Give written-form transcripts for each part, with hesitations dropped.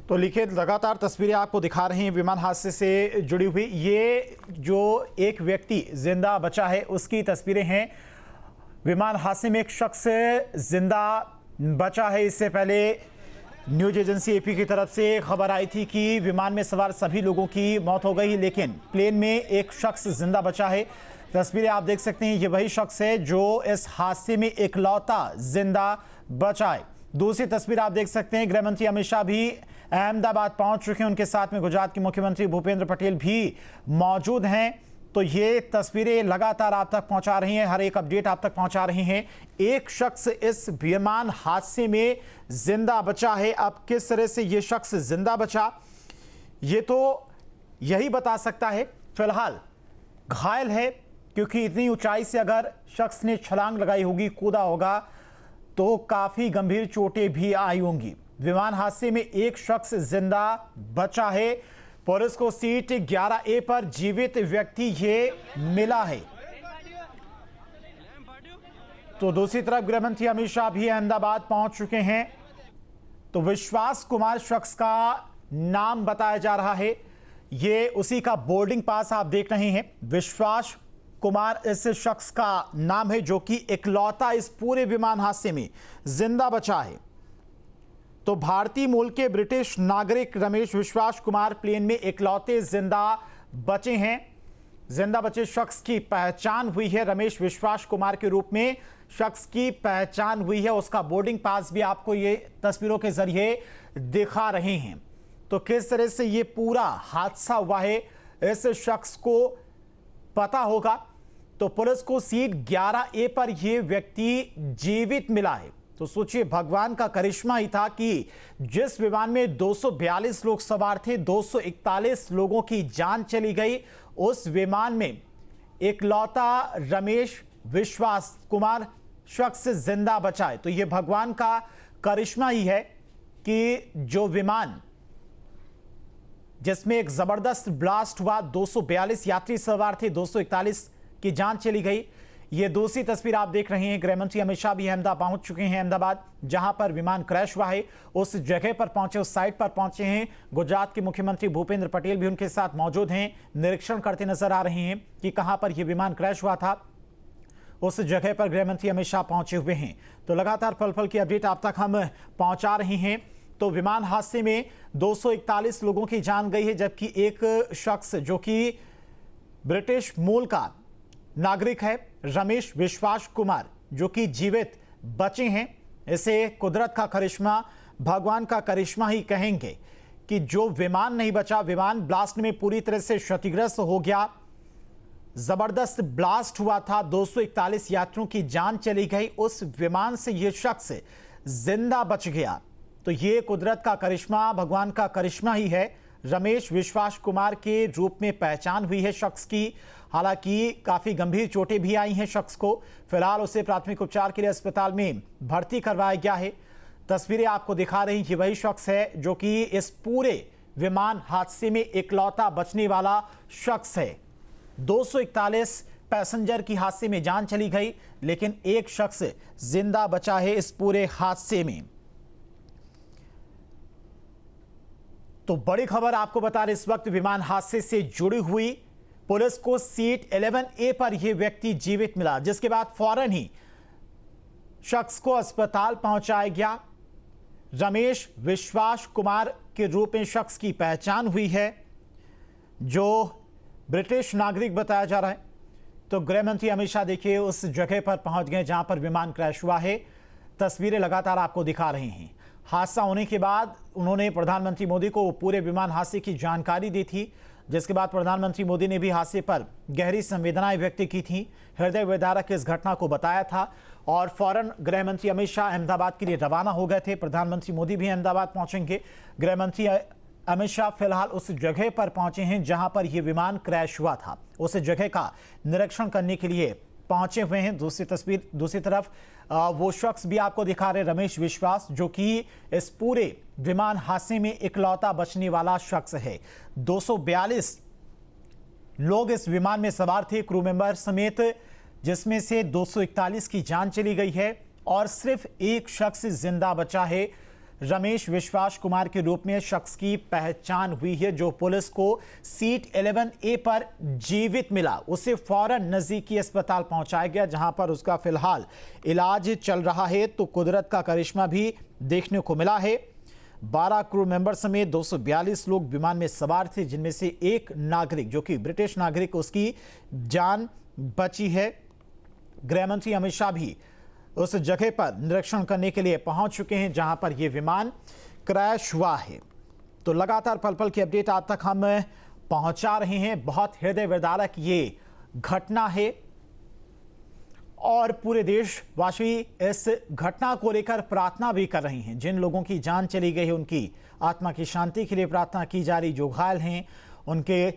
तो लिखित लगातार तस्वीरें आपको दिखा रहे हैं विमान हादसे से जुड़ी हुई। ये जो एक व्यक्ति जिंदा बचा है उसकी तस्वीरें हैं। विमान हादसे में एक शख्स जिंदा बचा है। इससे पहले न्यूज एजेंसी एपी की तरफ से खबर आई थी कि विमान में सवार सभी लोगों की मौत हो गई, लेकिन प्लेन में एक शख्स जिंदा बचा है। तस्वीरें आप देख सकते हैं, ये वही शख्स है जो इस हादसे में इकलौता जिंदा बचा है। दूसरी तस्वीर आप देख सकते हैं, गृह मंत्री अमित शाह भी अहमदाबाद पहुंच चुके हैं। उनके साथ में गुजरात के मुख्यमंत्री भूपेंद्र पटेल भी मौजूद हैं। तो ये तस्वीरें लगातार आप तक पहुंचा रही हैं, हर एक अपडेट आप तक पहुंचा रही हैं। एक शख्स इस विमान हादसे में जिंदा बचा है। अब किस तरह से ये शख्स जिंदा बचा, ये तो यही बता सकता है। फिलहाल घायल है, क्योंकि इतनी ऊंचाई से अगर शख्स ने छलांग लगाई होगी, कूदा होगा, तो काफी गंभीर चोटें भी आई होंगी। विमान हादसे में एक शख्स जिंदा बचा है। पुलिस को सीट 11A पर जीवित व्यक्ति ये मिला है। तो दूसरी तरफ गृह मंत्री अमित शाह भी अहमदाबाद पहुंच चुके हैं। तो विश्वास कुमार शख्स का नाम बताया जा रहा है। ये उसी का बोर्डिंग पास आप देख रहे हैं। विश्वास कुमार इस शख्स का नाम है जो कि इकलौता इस पूरे विमान हादसे में जिंदा बचा है। तो भारतीय मूल के ब्रिटिश नागरिक रमेश विश्वास कुमार प्लेन में इकलौते जिंदा बचे हैं। जिंदा बचे शख्स की पहचान हुई है, रमेश विश्वास कुमार के रूप में शख्स की पहचान हुई है। उसका बोर्डिंग पास भी आपको ये तस्वीरों के जरिए दिखा रहे हैं। तो किस तरह से ये पूरा हादसा हुआ है, इस शख्स को पता होगा। तो पुलिस को सीट 11A पर यह व्यक्ति जीवित मिला है। तो सोचिए, भगवान का करिश्मा ही था कि जिस विमान में 242 लोग सवार थे, 241 लोगों की जान चली गई। उस विमान में इकलौता रमेश विश्वास कुमार शख्स जिंदा बचा है। तो यह भगवान का करिश्मा ही है कि जो विमान जिसमें एक जबरदस्त ब्लास्ट हुआ, 242 यात्री सवार थे, 241 की जान चली गई। ये दूसरी तस्वीर आप देख रहे हैं। गृह मंत्री अमित शाह भी अहमदाबाद पहुंच चुके हैं। अहमदाबाद जहां पर विमान क्रैश हुआ है उस जगह पर पहुंचे, उस साइट पर पहुंचे हैं। गुजरात के मुख्यमंत्री भूपेंद्र पटेल भी उनके साथ मौजूद हैं, निरीक्षण करते नजर आ रहे हैं कि कहां पर यह विमान क्रैश हुआ था। उस जगह पर गृह मंत्री अमित शाह पहुंचे हुए हैं। तो लगातार पल पल की अपडेट आप तक हम पहुंचा रहे हैं। तो विमान हादसे में 241 लोगों की जान गई है, जबकि एक शख्स जो कि ब्रिटिश मूल का नागरिक है, रमेश विश्वास कुमार, जो कि जीवित बचे हैं। इसे कुदरत का करिश्मा, भगवान का करिश्मा ही कहेंगे कि जो विमान नहीं बचा, विमान ब्लास्ट में पूरी तरह से क्षतिग्रस्त हो गया। जबरदस्त ब्लास्ट हुआ था, 241 यात्रियों की जान चली गई। उस विमान से यह शख्स जिंदा बच गया। तो ये कुदरत का करिश्मा, भगवान का करिश्मा ही है। रमेश विश्वास कुमार के रूप में पहचान हुई है शख्स की। हालांकि काफी गंभीर चोटें भी आई हैं शख्स को। फिलहाल उसे प्राथमिक उपचार के लिए अस्पताल में भर्ती करवाया गया है। तस्वीरें आपको दिखा रही हैं, वही शख्स है जो कि इस पूरे विमान हादसे में इकलौता बचने वाला शख्स है। 241 पैसेंजर की हादसे में जान चली गई, लेकिन एक शख्स जिंदा बचा है इस पूरे हादसे में। तो बड़ी खबर आपको बता रहे, इस वक्त विमान हादसे से जुड़ी हुई पुलिस को सीट 11A पर यह व्यक्ति जीवित मिला, जिसके बाद फौरन ही शख्स को अस्पताल पहुंचाया गया। रमेश विश्वास कुमार के रूप में शख्स की पहचान हुई है, जो ब्रिटिश नागरिक बताया जा रहा है। तो गृह मंत्री अमित शाह देखिए उस जगह पर पहुंच गए जहां पर विमान क्रैश हुआ है। तस्वीरें लगातार आपको दिखा रहे हैं। हादसा होने के बाद उन्होंने प्रधानमंत्री मोदी को पूरे विमान हादसे की जानकारी दी थी, जिसके बाद प्रधानमंत्री मोदी ने भी हादसे पर गहरी संवेदनाएं व्यक्त की थी, हृदय विदारक इस घटना को बताया था। और फौरन गृह मंत्री अमित शाह अहमदाबाद के लिए रवाना हो गए थे। प्रधानमंत्री मोदी भी अहमदाबाद पहुंचेंगे। गृह मंत्री अमित शाह फिलहाल उस जगह पर पहुंचे हैं जहां पर यह विमान क्रैश हुआ था। उस जगह का निरीक्षण करने के लिए पहुंचे हुए हैं। दूसरी तरफ वो शख्स भी आपको दिखा रहे, रमेश विश्वास, जो कि इस पूरे विमान हादसे में इकलौता बचने वाला शख्स है। 242 लोग इस विमान में सवार थे, क्रू मेंबर समेत, जिसमें से 241 की जान चली गई है और सिर्फ एक शख्स जिंदा बचा है। रमेश विश्वास कुमार के रूप में शख्स की पहचान हुई है, जो पुलिस को सीट 11A पर जीवित मिला। उसे फौरन नजदीकी अस्पताल पहुंचाया गया, जहां पर उसका फिलहाल इलाज चल रहा है। तो कुदरत का करिश्मा भी देखने को मिला है। 12 क्रू मेंबर समेत 242 लोग विमान में सवार थे, जिनमें से एक नागरिक, जो कि ब्रिटिश नागरिक, उसकी जान बची है। गृह मंत्री अमित शाह भी उस जगह पर निरीक्षण करने के लिए पहुंच चुके हैं, जहां पर यह विमान क्रैश हुआ है। तो लगातार पल पल की अपडेट आप तक हम पहुंचा रहे हैं। बहुत हृदय विदारक ये घटना है और पूरे देशवासी इस घटना को लेकर प्रार्थना भी कर रहे हैं। जिन लोगों की जान चली गई है, उनकी आत्मा की शांति के लिए प्रार्थना की जा रही। जो घायल हैं, उनके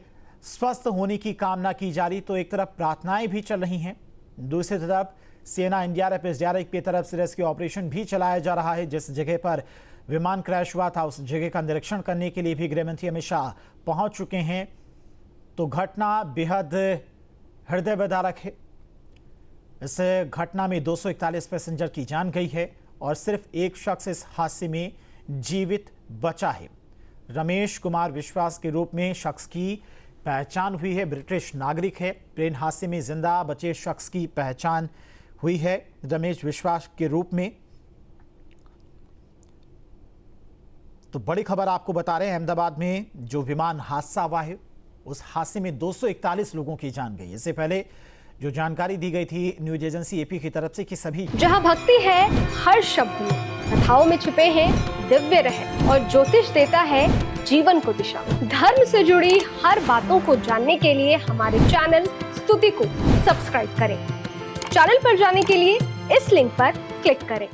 स्वस्थ होने की कामना की जा रही। तो एक तरफ प्रार्थनाएं भी चल रही हैं, दूसरी तरफ सेना, एनडीआरएफ, एसडीआरएफ की तरफ से रेस्क्यू ऑपरेशन भी चलाया जा रहा है। जिस जगह पर विमान क्रैश हुआ था, उस जगह का निरीक्षण करने के लिए भी गृह मंत्री अमित शाह पहुंच चुके हैं। तो घटना बेहद हृदय विदारक है। इस घटना में 241 पैसेंजर की जान गई है और सिर्फ एक शख्स इस हादसे में जीवित बचा है। रमेश कुमार विश्वास के रूप में शख्स की पहचान हुई है, ब्रिटिश नागरिक है। प्लेन हादसे में जिंदा बचे शख्स की पहचान हुई है रमेश विश्वास के रूप में। तो बड़ी खबर आपको बता रहे हैं, अहमदाबाद में जो विमान हादसा हुआ है, उस हादसे में 241 लोगों की जान गई। इससे पहले जो जानकारी दी गई थी न्यूज एजेंसी एपी की तरफ से कि सभी जहां भक्ति है हर शब्द में, कथाओं में छिपे हैं दिव्य रहस्य और ज्योतिष देता है जीवन को दिशा। धर्म से जुड़ी हर बातों को जानने के लिए हमारे चैनल स्तुति को सब्सक्राइब करें। चैनल पर जाने के लिए इस लिंक पर क्लिक करें।